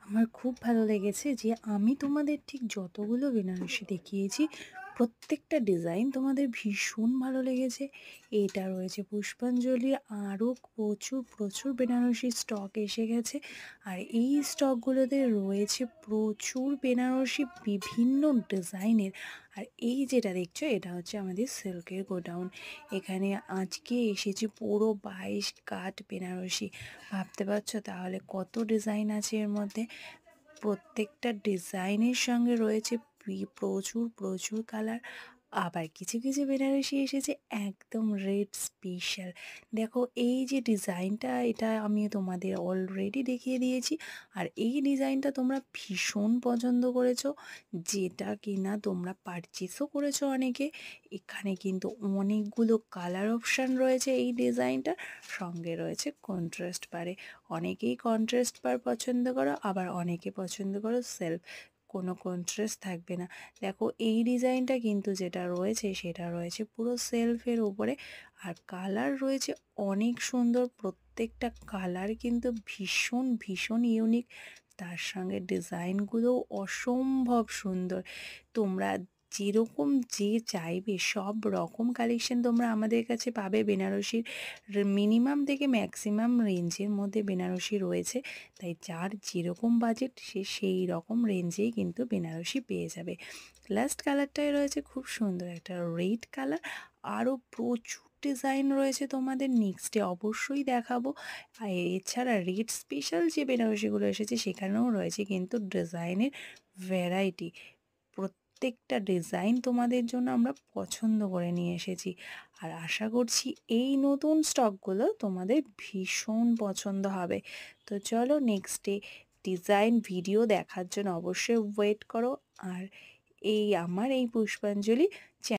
আমার খুব ভালো লেগেছে যে আমি তোমাদের ঠিক যতগুলো বেনারসি দেখিয়েছি প্রত্যেকটা ডিজাইন তোমাদের ভীষণ ভালো লেগেছে। এটা রয়েছে পুষ্পাঞ্জলির আরও প্রচুর প্রচুর বেনারসি স্টক এসে গেছে। আর এই স্টকগুলোতে রয়েছে প্রচুর বেনারসি বিভিন্ন ডিজাইনের। আর এই যেটা দেখছো এটা হচ্ছে আমাদের সিল্কের গোডাউন। এখানে আজকে এসেছে পুরো 22 কাঠ বেনারসি। ভাবতে পারছো তাহলে কত ডিজাইন আছে এর মধ্যে। প্রত্যেকটা ডিজাইনের সঙ্গে রয়েছে প্রচুর প্রচুর কালার। আবার কিছু কিছু বেনারসি এসেছে একদম রেড স্পেশাল। দেখো এই যে ডিজাইনটা, এটা আমি তোমাদের অলরেডি দেখিয়ে দিয়েছি। আর এই ডিজাইনটা তোমরা ভীষণ পছন্দ করেছো, যেটা কিনা তোমরা পারচেসও করেছো অনেকে। এখানে কিন্তু অনেকগুলো কালার অপশান রয়েছে এই ডিজাইনটার সঙ্গে রয়েছে কন্ট্রাস্ট পারে। অনেকেই কন্ট্রাস্ট পার পছন্দ করো, আবার অনেকে পছন্দ করো সেলফ, কোনো কন্ট্রাস্ট থাকবে না। দেখো এই ডিজাইনটা কিন্তু যেটা রয়েছে সেটা রয়েছে পুরো সেলফের উপরে। আর কালার রয়েছে অনেক সুন্দর, প্রত্যেকটা কালার কিন্তু ভীষণ ভীষণ ইউনিক। তার সঙ্গে ডিজাইনগুলোও অসম্ভব সুন্দর। তোমরা যেরকম যে চাইবে সব রকম কালেকশন তোমরা আমাদের কাছে পাবে। বেনারসির মিনিমাম থেকে ম্যাক্সিমাম রেঞ্জের মধ্যে বেনারসি রয়েছে। তাই যার যেরকম বাজেট সে সেই রকম রেঞ্জেই কিন্তু বেনারসি পেয়ে যাবে। লাস্ট কালারটাই রয়েছে খুব সুন্দর একটা রেড কালার। আরও প্রচুর ডিজাইন রয়েছে তোমাদের নেক্সটে অবশ্যই দেখাবো। আর এছাড়া রেড স্পেশাল যে বেনারসিগুলো এসেছে সেখানেও রয়েছে কিন্তু ডিজাইনের ভ্যারাইটি। প্রত্যেকটা ডিজাইন তোমাদের জন্য আমরা পছন্দ করে নিয়ে এসেছি। আর আশা করছি এই নতুন স্টকগুলো তোমাদের ভীষণ পছন্দ হবে। তো চলো নেক্সটে ডিজাইন ভিডিও দেখার জন্য অবশ্যই ওয়েট করো। আর এই আমার এই পুষ্পাঞ্জলি